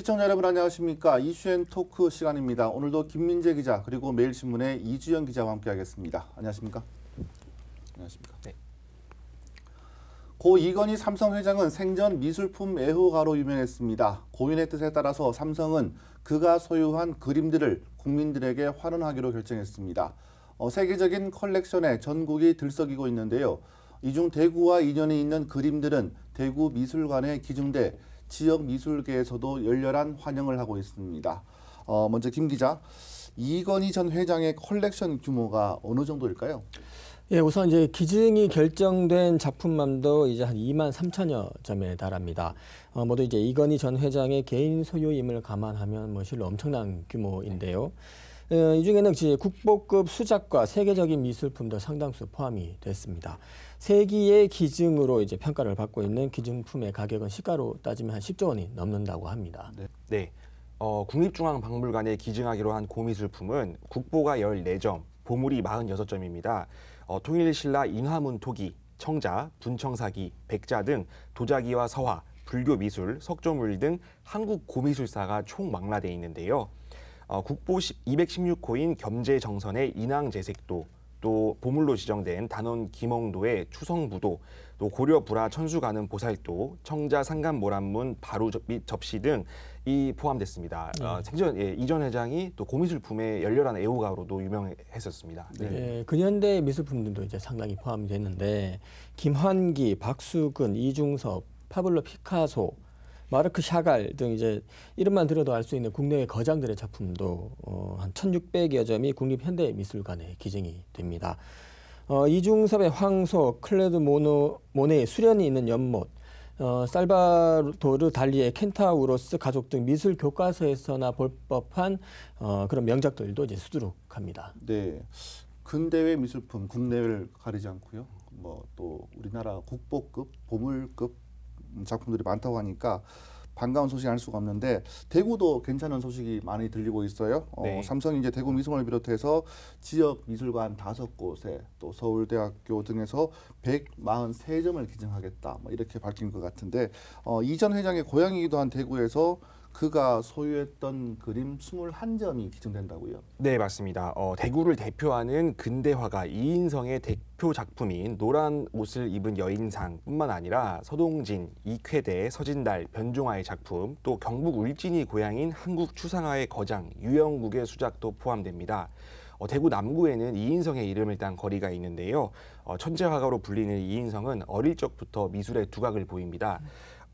시청자 여러분 안녕하십니까. 이슈앤 토크 시간입니다. 오늘도 김민재 기자 그리고 매일신문의 이주영 기자와 함께하겠습니다. 안녕하십니까. 안녕하십니까. 네. 고 이건희 삼성 회장은 생전 미술품 애호가로 유명했습니다. 고인의 뜻에 따라서 삼성은 그가 소유한 그림들을 국민들에게 환원하기로 결정했습니다. 세계적인 컬렉션에 전국이 들썩이고 있는데요. 이 중 대구와 인연이 있는 그림들은 대구 미술관에 기증돼 지역 미술계에서도 열렬한 환영을 하고 있습니다. 먼저 김 기자, 이건희 전 회장의 컬렉션 규모가 어느 정도일까요? 예, 우선 이제 기증이 결정된 작품만도 이제 한 2만 3천여 점에 달합니다. 모두 이제 이건희 전 회장의 개인 소유임을 감안하면 뭐 실로 엄청난 규모인데요. 이 중에는 이제 국보급 수작과 세계적인 미술품도 상당수 포함이 됐습니다. 세기의 기증으로 이제 평가를 받고 있는 기증품의 가격은 시가로 따지면 한 10조 원이 넘는다고 합니다. 네. 국립중앙박물관에 기증하기로 한 고미술품은 국보가 14점, 보물이 46점입니다. 통일신라 인화문 토기, 청자, 분청사기, 백자 등 도자기와 서화, 불교 미술, 석조물 등 한국 고미술사가 총 망라돼 있는데요. 국보 216호인 겸재정선의 인왕제색도, 또 보물로 지정된 단원 김엉도의 추성부도, 또 고려 불화 천수가는 보살도, 청자 상간모란문 바루 및 접시 등이 포함됐습니다. 생전 이전 회장이 또 고미술품의 열렬한 애호가로도 유명했었습니다. 네. 근현대 미술품들도 이제 상당히 포함이 됐는데 김환기, 박수근, 이중섭, 파블로 피카소, 마르크 샤갈 등 이제 이름만 들어도 알 수 있는 국내의 거장들의 작품도 한 1,600여 점이 국립현대미술관에 기증이 됩니다. 이중섭의 황소, 클레드 모네의 수련이 있는 연못, 살바도르 달리의 켄타우로스 가족 등 미술 교과서에서나 볼 법한 그런 명작들도 이제 수두룩합니다. 네, 근대외 미술품 국내외를 가리지 않고요. 뭐 또 우리나라 국보급, 보물급 작품들이 많다고 하니까 반가운 소식이 아닐 수가 없는데 대구도 괜찮은 소식이 많이 들리고 있어요. 네. 삼성이 이제 대구 미술관을 비롯해서 지역 미술관 5곳에 또 서울대학교 등에서 143점을 기증하겠다. 뭐 이렇게 밝힌 것 같은데 이전 회장의 고향이기도 한 대구에서 그가 소유했던 그림 21점이 기증된다고요? 네, 맞습니다. 대구를 대표하는 근대화가 이인성의 대표 작품인 노란 옷을 입은 여인상뿐만 아니라 서동진, 이쾌대, 서진달, 변종화의 작품, 또 경북 울진이 고향인 한국 추상화의 거장 유영국의 수작도 포함됩니다. 대구 남구에는 이인성의 이름을 딴 거리가 있는데요. 천재화가로 불리는 이인성은 어릴 적부터 미술의 두각을 보입니다.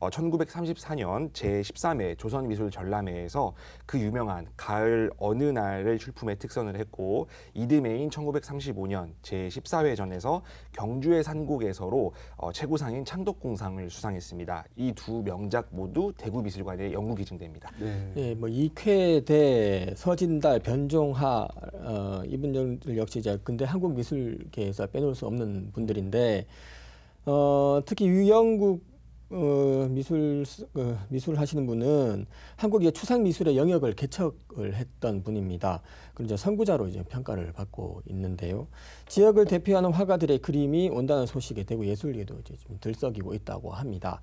1934년 제13회 조선미술전람회에서 그 유명한 가을 어느 날을 출품해 특선을 했고 이듬해인 1935년 제14회전에서 경주의 산곡에서로 최고상인 창덕궁상을 수상했습니다. 이 두 명작 모두 대구미술관에 영구 기증됩니다. 네. 예, 뭐 이쾌대, 서진달, 변종하 이분들 역시 이제 근대 한국 미술계에서 빼놓을 수 없는 분들인데 특히 유영국 미술 하시는 분은 한국의 추상 미술의 영역을 개척을 했던 분입니다. 그리고 이제 선구자로 이제 평가를 받고 있는데요. 지역을 대표하는 화가들의 그림이 온다는 소식에 대구 예술계도 이제 좀 들썩이고 있다고 합니다.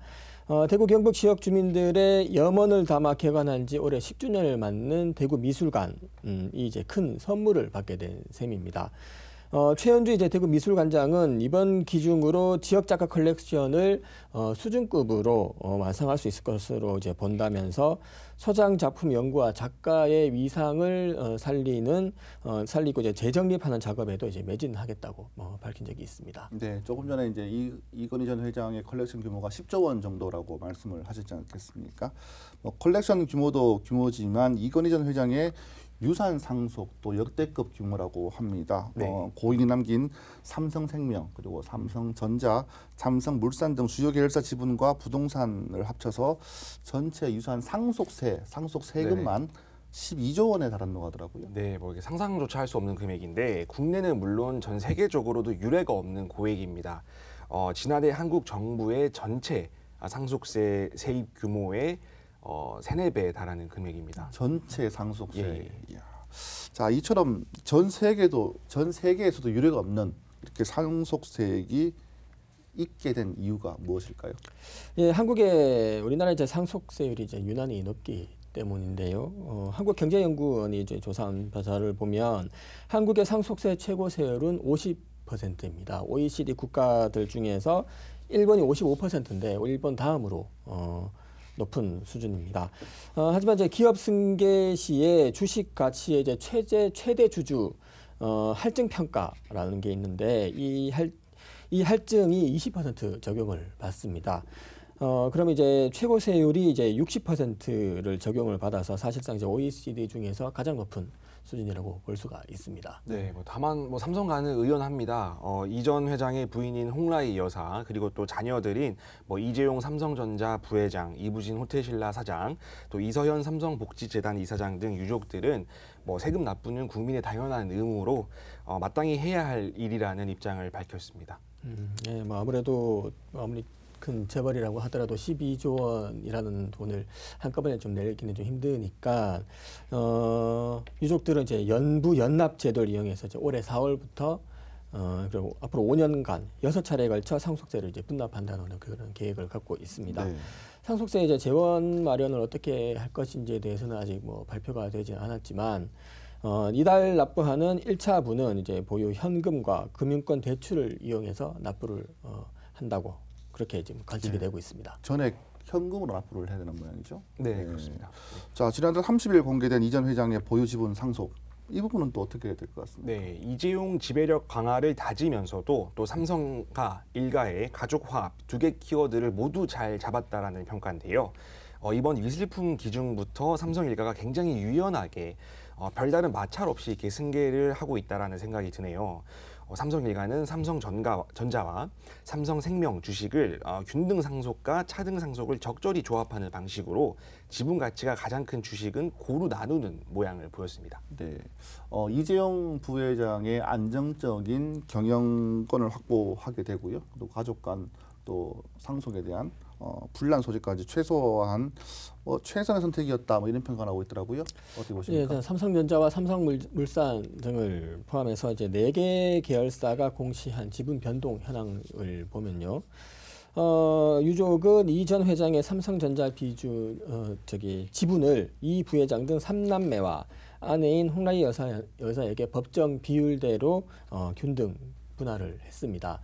대구 경북 지역 주민들의 염원을 담아 개관한 지 올해 10주년을 맞는 대구 미술관이 이제 큰 선물을 받게 된 셈입니다. 최현주 이제 대구 미술관장은 이번 기준으로 지역 작가 컬렉션을 수준급으로 완성할 수 있을 것으로 이제 본다면서 소장 작품 연구와 작가의 위상을 살리고 이제 재정립하는 작업에도 이제 매진하겠다고 밝힌 적이 있습니다. 네, 조금 전에 이제 이건희 전 회장의 컬렉션 규모가 10조 원 정도라고 말씀을 하셨지 않겠습니까? 컬렉션 규모도 규모지만 이건희 전 회장의 유산 상속도 역대급 규모라고 합니다. 네. 고인이 남긴 삼성생명 그리고 삼성전자, 삼성물산 등 주요 계열사 지분과 부동산을 합쳐서 전체 유산 상속세금만 12조 원에 달한다고 하더라고요. 네, 뭐 이게 상상조차 할 수 없는 금액인데 국내는 물론 전 세계적으로도 유례가 없는 고액입니다. 지난해 한국 정부의 전체 상속세 세입 규모의 3~4배에 달하는 금액입니다. 전체 상속세. 예. 이야. 자, 이처럼 전 세계에서도 유례가 없는 이렇게 상속세액이 있게 된 이유가 무엇일까요? 예, 우리나라 이제 상속세율이 이제 유난히 높기 때문인데요. 한국경제연구원이 이제 조사한 바를 보면 한국의 상속세 최고 세율은 50%입니다. OECD 국가들 중에서 일본이 55%인데 일본 다음으로 높은 수준입니다. 하지만 이제 기업 승계 시에 주식 가치의 이제 최대 주주 할증 평가라는 게 있는데 이 할증이 20% 적용을 받습니다. 그러면 이제 최고 세율이 이제 60%를 적용을 받아서 사실상 이제 OECD 중에서 가장 높은 수준이라고 볼 수가 있습니다. 네, 다만 삼성과는 의연합니다. 이전 회장의 부인인 홍라희 여사 그리고 또 자녀들인 이재용 삼성전자 부회장, 이부진 호텔신라 사장, 또 이서현 삼성복지재단 이사장 등 유족들은 세금 납부는 국민의 당연한 의무로 마땅히 해야 할 일이라는 입장을 밝혔습니다. 네, 아무래도 아무리 큰 재벌이라고 하더라도 12조 원이라는 돈을 한꺼번에 좀 내기는 좀 힘드니까 유족들은 이제 연납 제도를 이용해서 이제 올해 4월부터 그리고 앞으로 5년간 6차례에 걸쳐 상속세를 이제 분납한다는 그런 계획을 갖고 있습니다. 네. 상속세 이제 재원 마련을 어떻게 할 것인지에 대해서는 아직 발표가 되지 않았지만 이달 납부하는 1차분은 이제 보유 현금과 금융권 대출을 이용해서 납부를 한다고 그렇게 지금 관측이 되고 있습니다. 전액 현금으로 납부를 해야 되는 모양이죠. 네, 그렇습니다. 자, 지난달 30일 공개된 이전 회장의 보유 지분 상속. 이 부분은 또 어떻게 될 것 같습니까? 네, 이재용 지배력 강화를 다지면서도 또 삼성과 일가의 가족 화합 두 개 키워드를 모두 잘 잡았다라는 평가인데요. 이번 위슬품 기준부터 삼성 일가가 굉장히 유연하게 별다른 마찰 없이 이렇게 승계를 하고 있다라는 생각이 드네요. 삼성일가는 삼성전자와 삼성생명 주식을 균등 상속과 차등 상속을 적절히 조합하는 방식으로 지분 가치가 가장 큰 주식은 고루 나누는 모양을 보였습니다. 네, 이재용 부회장의 안정적인 경영권을 확보하게 되고요. 또 가족 간 또 상속에 대한 분란 소지까지 최소화한 최선의 선택이었다 이런 평가 나오고 있더라고요. 어떻게 보십니까? 예, 삼성전자와 삼성물산 등을 포함해서 이제 4개 계열사가 공시한 지분 변동 현황을 보면요. 유족은 이전 회장의 삼성전자 지분을 이 부회장 등 3남매와 아내인 홍라희 여사에게 법정 비율대로 균등 분할을 했습니다.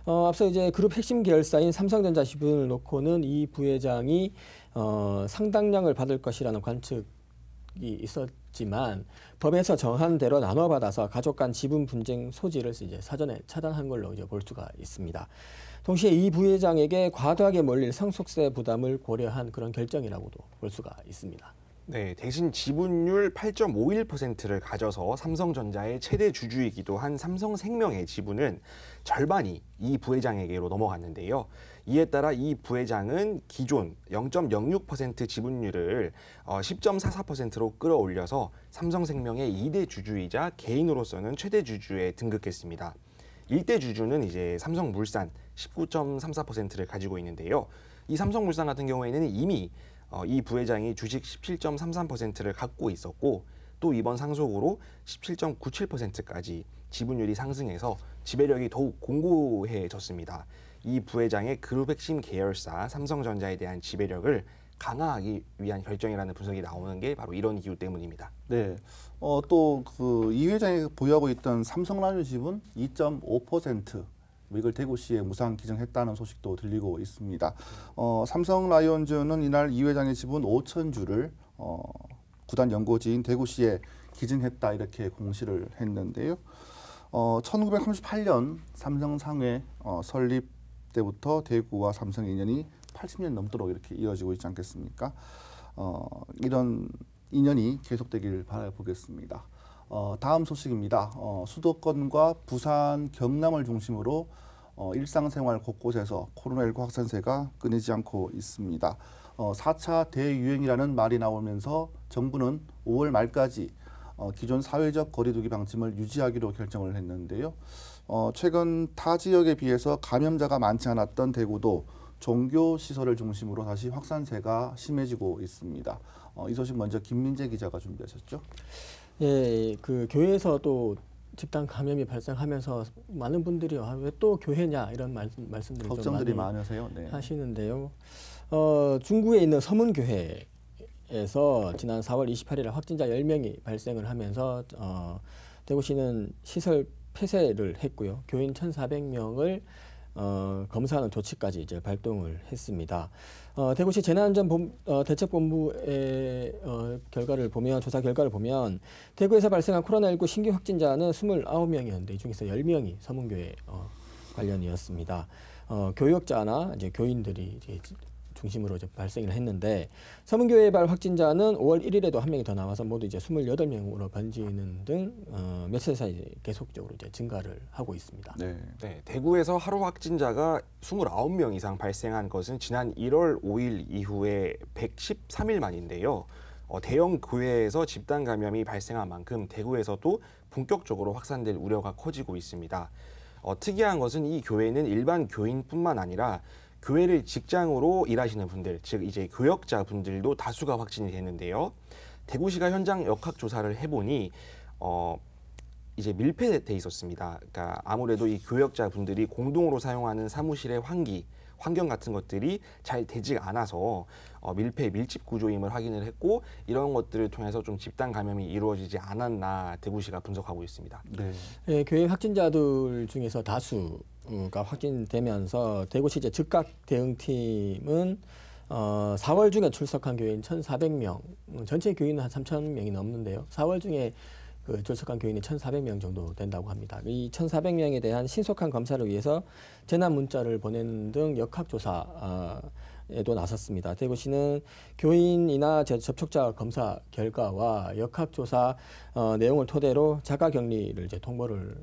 앞서 이제 그룹 핵심 계열사인 삼성전자 지분을 놓고는 이 부회장이 상당량을 받을 것이라는 관측이 있었지만 법에서 정한 대로 나눠받아서 가족 간 지분 분쟁 소지를 이제 사전에 차단한 걸로 이제 볼 수가 있습니다. 동시에 이 부회장에게 과도하게 몰릴 상속세 부담을 고려한 그런 결정이라고도 볼 수가 있습니다. 네, 대신 지분율 8.51%를 가져서 삼성전자의 최대 주주이기도 한 삼성생명의 지분은 절반이 이 부회장에게로 넘어갔는데요. 이에 따라 이 부회장은 기존 0.06% 지분율을 10.44%로 끌어올려서 삼성생명의 2대 주주이자 개인으로서는 최대 주주에 등극했습니다. 1대 주주는 이제 삼성물산 19.34%를 가지고 있는데요. 이 삼성물산 같은 경우에는 이미 이 부회장이 주식 17.33%를 갖고 있었고 또 이번 상속으로 17.97%까지 지분율이 상승해서 지배력이 더욱 공고해졌습니다. 이 부회장의 그룹 핵심 계열사 삼성전자에 대한 지배력을 강화하기 위한 결정이라는 분석이 나오는 게 바로 이런 이유 때문입니다. 네, 또 그 이 회장이 보유하고 있던 삼성라이온 지분 2.5%. 이걸 대구시에 무상 기증했다는 소식도 들리고 있습니다. 삼성라이온즈는 이날 이 회장의 지분 5,000주를 구단 연고지인 대구시에 기증했다 이렇게 공시를 했는데요. 1938년 삼성상회 설립 때부터 대구와 삼성의 인연이 80년 넘도록 이렇게 이어지고 있지 않겠습니까? 이런 인연이 계속되길 바라보겠습니다. 다음 소식입니다. 수도권과 부산, 경남을 중심으로 일상생활 곳곳에서 코로나19 확산세가 끊이지 않고 있습니다. 4차 대유행이라는 말이 나오면서 정부는 5월 말까지 기존 사회적 거리두기 방침을 유지하기로 결정을 했는데요. 최근 타 지역에 비해서 감염자가 많지 않았던 대구도 종교 시설을 중심으로 다시 확산세가 심해지고 있습니다. 이 소식 먼저 김민재 기자가 준비하셨죠? 예, 그 교회에서 또 집단 감염이 발생하면서 많은 분들이 왜 또 교회냐 이런 말씀들을 걱정들이 좀 많이 많으세요. 네. 하시는데요. 중구에 있는 서문교회에 대구시에서 지난 4월 28일 확진자 10명이 발생을 하면서 대구시는 시설 폐쇄를 했고요. 교인 1,400명을 검사하는 조치까지 이제 발동을 했습니다. 대구시 재난안전대책본부의 조사 결과를 보면 대구에서 발생한 코로나19 신규 확진자는 29명이었는데 이 중에서 10명이 서문교회 관련이었습니다. 교역자나 이제 교인들이 이제 중심으로 이제 발생을 했는데 서문교회발 확진자는 5월 1일에도 한 명이 더 나와서 모두 이제 28명으로 번지는 등 며칠 사이 계속적으로 이제 증가를 하고 있습니다. 네. 네, 대구에서 하루 확진자가 29명 이상 발생한 것은 지난 1월 5일 이후에 113일 만인데요. 대형 교회에서 집단 감염이 발생한 만큼 대구에서도 본격적으로 확산될 우려가 커지고 있습니다. 특이한 것은 이 교회는 일반 교인뿐만 아니라 교회를 직장으로 일하시는 분들, 즉 이제 교역자 분들도 다수가 확진이 됐는데요. 대구시가 현장 역학 조사를 해보니 이제 밀폐돼 있었습니다. 그러니까 아무래도 이 교역자 분들이 공동으로 사용하는 사무실의 환경 같은 것들이 잘 되지 않아서 밀집 구조임을 확인을 했고 이런 것들을 통해서 좀 집단 감염이 이루어지지 않았나 대구시가 분석하고 있습니다. 네. 네, 교회 확진자들 중에서 다수가 확진되면서 대구시 이제 즉각 대응팀은 4월 중에 출석한 교인 1,400명, 전체 교인은 한 3,000명이 넘는데요. 4월 중에 그 출석한 교인이 1,400명 정도 된다고 합니다. 이 1,400명에 대한 신속한 검사를 위해서 재난 문자를 보내는 등 역학조사에도 나섰습니다. 대구시는 교인이나 접촉자 검사 결과와 역학조사 내용을 토대로 자가격리를 이제 통보를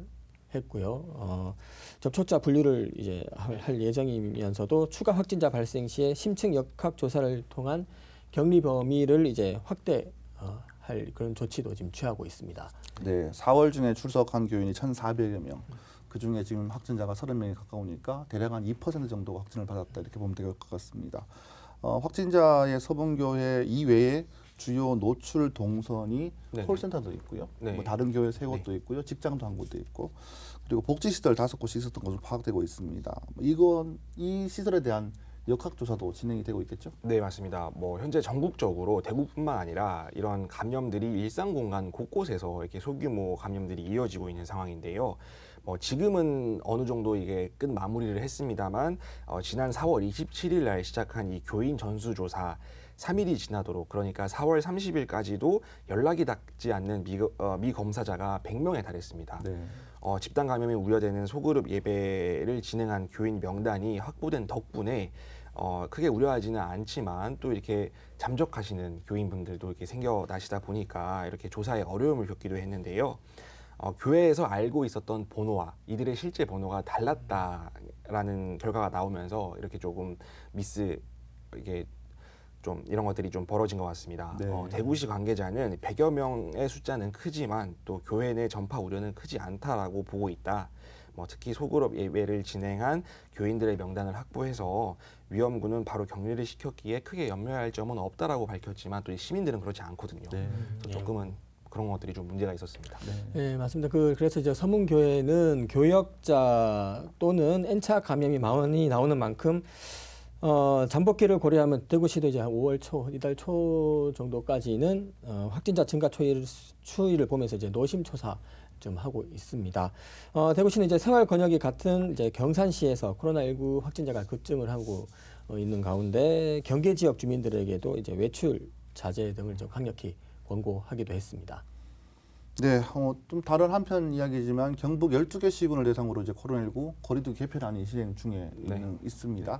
했고요. 접촉자 분류를 이제 할 예정이면서도 추가 확진자 발생 시에 심층 역학조사를 통한 격리 범위를 이제 확대 할 그런 조치도 지금 취하고 있습니다. 네, 4월 중에 출석한 교인이 1,400여 명. 그 중에 지금 확진자가 30명이 가까우니까 대략 한 2% 정도가 확진을 받았다 이렇게 보면 될 것 같습니다. 확진자의 서문교회 이외에 주요 노출 동선이 네네. 콜센터도 있고요. 네. 뭐 다른 교회 3곳도 있고요. 직장도 한 곳도 있고 그리고 복지시설 5곳이 있었던 것으로 파악되고 있습니다. 이 시설에 대한 역학조사도 진행이 되고 있겠죠? 네, 맞습니다. 현재 전국적으로 대구뿐만 아니라 이런 감염들이 일상 공간 곳곳에서 이렇게 소규모 감염들이 이어지고 있는 상황인데요. 지금은 어느 정도 이게 끝 마무리를 했습니다만 지난 4월 27일 날 시작한 이 교인 전수조사 3일이 지나도록 그러니까 4월 30일까지도 연락이 닿지 않는 미검사자가 100명에 달했습니다. 네. 집단 감염이 우려되는 소그룹 예배를 진행한 교인 명단이 확보된 덕분에 크게 우려하지는 않지만 또 이렇게 잠적하시는 교인분들도 이렇게 생겨나시다 보니까 이렇게 조사에 어려움을 겪기도 했는데요. 교회에서 알고 있었던 번호와 이들의 실제 번호가 달랐다라는 결과가 나오면서 이렇게 조금 이게 좀 이런 것들이 좀 벌어진 것 같습니다. 네. 대구시 관계자는 100여 명의 숫자는 크지만 또 교회 내 전파 우려는 크지 않다라고 보고 있다. 특히 소그룹 예배를 진행한 교인들의 명단을 확보해서 위험군은 바로 격리를 시켰기에 크게 염려할 점은 없다라고 밝혔지만 또 시민들은 그렇지 않거든요. 네. 조금은 그런 것들이 좀 문제가 있었습니다. 네, 맞습니다. 그래서 이제 서문교회는 교역자 또는 N차 감염이 많이 나오는 만큼 잠복기를 고려하면 대구시도 이제 5월 초, 이달 초 정도까지는 확진자 증가 추이를 보면서 이제 노심초사 좀 하고 있습니다. 대구시는 이제 생활 권역이 같은 이제 경산시에서 코로나19 확진자가 급증을 하고 있는 가운데 경계 지역 주민들에게도 이제 외출 자제 등을 좀 강력히 권고하기도 했습니다. 네, 좀 다른 한편 이야기지만 경북 12개 시군을 대상으로 이제 코로나19 거리두기 개편안이 실행 중에 있습니다.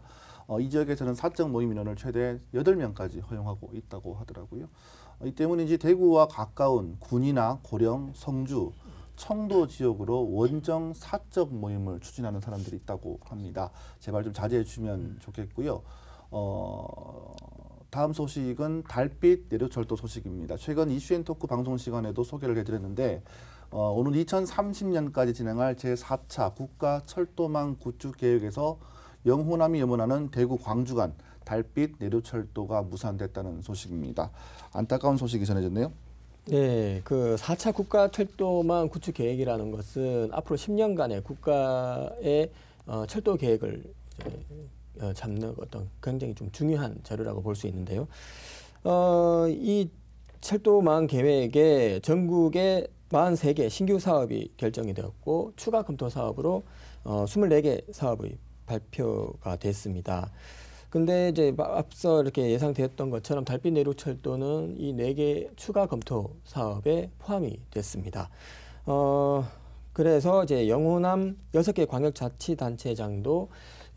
이 지역에서는 사적 모임 인원을 최대 8명까지 허용하고 있다고 하더라고요. 이 때문인지 대구와 가까운 군이나 고령, 성주, 청도 지역으로 원정 사적 모임을 추진하는 사람들이 있다고 합니다. 제발 좀 자제해 주시면 좋겠고요. 다음 소식은 달빛 내려철도 소식입니다. 최근 이슈앤토크 방송 시간에도 소개를 해드렸는데 오는 2030년까지 진행할 제4차 국가철도망 구축 계획에서 영호남이 염원하는 대구 광주 간 달빛 내려철도가 무산됐다는 소식입니다. 안타까운 소식이 전해졌네요. 네, 그 4차 국가철도망 구축 계획이라는 것은 앞으로 10년간의 국가의 철도 계획을 잡는 어떤 굉장히 좀 중요한 자료라고 볼 수 있는데요. 이 철도망 계획에 전국에 43개 신규 사업이 결정이 되었고 추가 검토 사업으로 24개 사업이 발표가 됐습니다. 근데 이제 앞서 이렇게 예상되었던 것처럼 달빛 내륙철도는 이 4개 추가 검토 사업에 포함이 됐습니다. 그래서 이제 영호남 6개 광역자치단체장도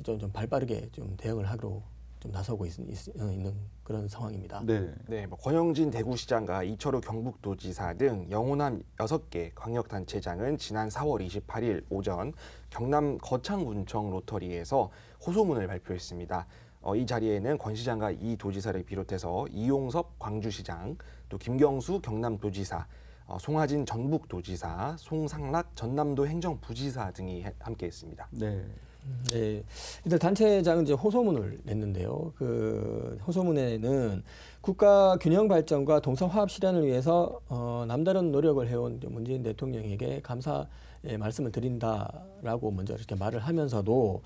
좀 발빠르게 좀 대응을 하기로 좀 나서고 있는 그런 상황입니다. 네. 네, 뭐 권영진 대구시장과 이철우 경북도지사 등 영호남 6개 광역단체장은 지난 4월 28일 오전 경남 거창군청 로터리에서 호소문을 발표했습니다. 이 자리에는 권 시장과 이 도지사를 비롯해서 이용섭 광주시장, 또 김경수 경남도지사, 송하진 전북도지사, 송상락 전남도 행정부지사 등이 함께했습니다. 네. 네, 이들 단체장은 이제 호소문을 냈는데요. 그 호소문에는 국가 균형 발전과 동서 화합 실현을 위해서 남다른 노력을 해온 문재인 대통령에게 감사의 말씀을 드린다라고 먼저 이렇게 말을 하면서도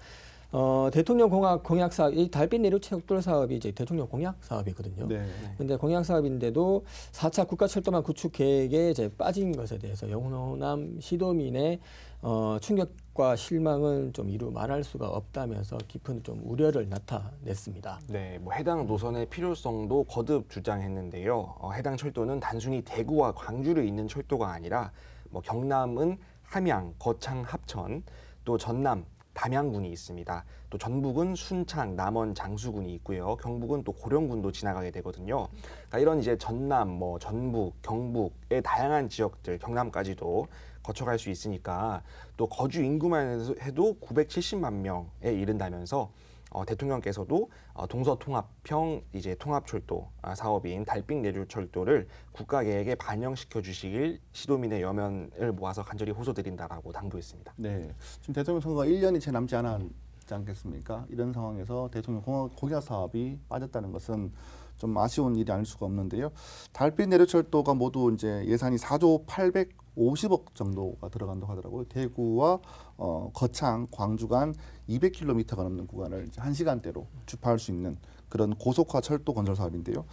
대통령 공약 사업, 이 달빛 내륙철도 사업이 이제 대통령 공약 사업이거든요. 네. 근데 공약 사업인데도 4차 국가철도망 구축 계획에 이제 빠진 것에 대해서 영호남 시도민의 충격과 실망을 좀 이루 말할 수가 없다면서 깊은 좀 우려를 나타냈습니다. 네, 뭐 해당 노선의 필요성도 거듭 주장했는데요. 해당 철도는 단순히 대구와 광주를 잇는 철도가 아니라 뭐 경남은 함양, 거창, 합천, 또 전남 담양군이 있습니다. 또 전북은 순창, 남원, 장수군이 있고요. 경북은 또 고령군도 지나가게 되거든요. 그러니까 이런 이제 전남, 뭐 전북, 경북의 다양한 지역들, 경남까지도 거쳐갈 수 있으니까 또 거주 인구만 해도 970만 명에 이른다면서 대통령께서도 동서통합형 이제 통합철도 사업인 달빛 내륙철도를 국가계획에 반영시켜 주시길 시도민의 여면을 모아서 간절히 호소드린다라고 당부했습니다. 네. 지금 대통령 선거가 1년이 채 남지 않았지 않겠습니까? 이런 상황에서 대통령 공약 사업이 빠졌다는 것은 좀 아쉬운 일이 아닐 수가 없는데요. 달빛 내륙철도가 모두 이제 예산이 4조 850억 정도가 들어간다고 하더라고요. 대구와 거창, 광주 간 200km가 넘는 구간을 이제 1시간대로 주파할 수 있는 그런 고속화 철도 건설 사업인데요.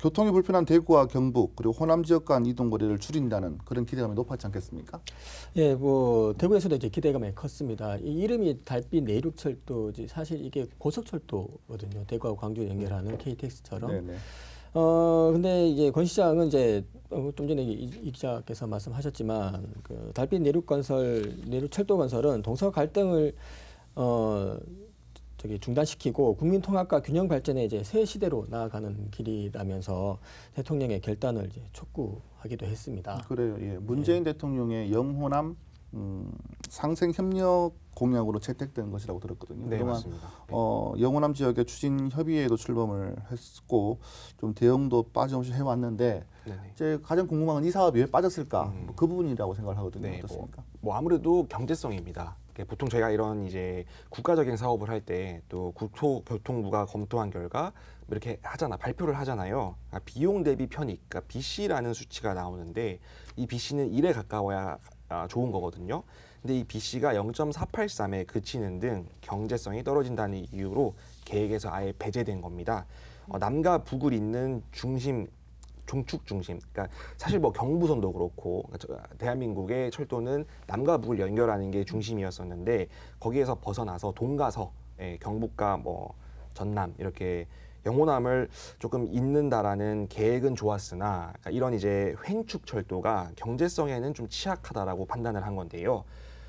교통이 불편한 대구와 경북 그리고 호남 지역 간 이동 거리를 줄인다는 그런 기대감이 높았지 않겠습니까? 예, 뭐 대구에서도 이제 기대감이 컸습니다. 이 이름이 달빛 내륙철도지 사실 이게 고속철도거든요. 대구하고 광주 연결하는 KTX처럼. 네네. 근데 이제 권 시장은 이제 좀 전에 이 기자께서 말씀하셨지만 그 달빛 내륙철도 건설은 동서 갈등을 중단시키고 국민 통합과 균형 발전의 이제 새 시대로 나아가는 길이라면서 대통령의 결단을 이제 촉구하기도 했습니다. 그래요. 예. 문재인 대통령의 영호남 상생 협력 공약으로 채택된 것이라고 들었거든요. 네, 그동안 맞습니다. 영호남 지역의 추진 협의회에도 출범을 했고 좀 대응도 빠짐없이 해왔는데 네네. 이제 가장 궁금한 건 이 사업이 왜 빠졌을까? 뭐그 부분이라고 생각을 하거든요. 네, 어떻습니까? 뭐 아무래도 경제성입니다. 보통 저희가 이런 이제 국가적인 사업을 할 때 또 국토교통부가 검토한 결과 이렇게 발표를 하잖아요. 비용 대비 편익, 그러니까 BC라는 수치가 나오는데 이 BC는 1에 가까워야 좋은 거거든요. 근데 이 BC가 0.483에 그치는 등 경제성이 떨어진다는 이유로 계획에서 아예 배제된 겁니다. 남과 북을 잇는 종축 중심. 그러니까 사실 뭐 경부선도 그렇고 대한민국의 철도는 남과 북을 연결하는 게 중심이었었는데 거기에서 벗어나서 동가서 경북과 뭐 전남 이렇게 영호남을 조금 잇는다라는 계획은 좋았으나 그러니까 이런 이제 횡축 철도가 경제성에는 좀 취약하다라고 판단을 한 건데요.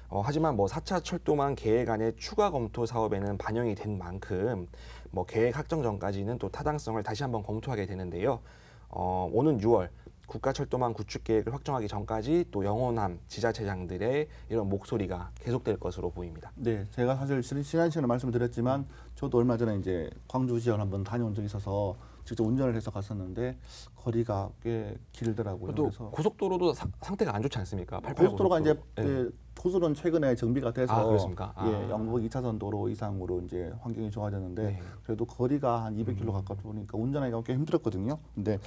하지만 뭐 4차 철도망 계획안의 추가 검토 사업에는 반영이 된 만큼 뭐 계획 확정 전까지는 또 타당성을 다시 한번 검토하게 되는데요. 오는 6월 국가철도망 구축 계획을 확정하기 전까지 또 영호남 지자체장들의 이런 목소리가 계속될 것으로 보입니다. 네, 제가 사실 지난 시간에 말씀드렸지만 저도 얼마 전에 이제 광주 지역을 한번 다녀온 적이 있어서 직접 운전을 해서 갔었는데 거리가 꽤 길더라고요. 또 그래서 고속도로도 상태가 안 좋지 않습니까? 88 고속도로가 이제 네. 고속도로는 최근에 정비가 돼서 그렇습니까? 예, 영북 2차선 도로 이상으로 이제 환경이 좋아졌는데 네. 그래도 거리가 한 200km 가깝다 보니까 운전하기가 꽤 힘들었거든요. 근데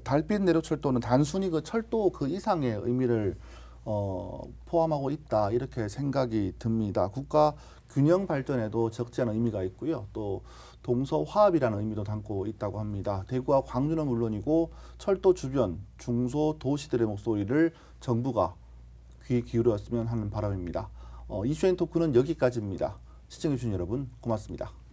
달빛 내륙철도는 단순히 그 철도 그 이상의 의미를 포함하고 있다 이렇게 생각이 듭니다. 국가 균형 발전에도 적지 않은 의미가 있고요. 또 동서 화합이라는 의미도 담고 있다고 합니다. 대구와 광주는 물론이고 철도 주변 중소 도시들의 목소리를 정부가 귀 기울였으면 하는 바람입니다. 이슈앤토크는 여기까지입니다. 시청해주신 여러분 고맙습니다.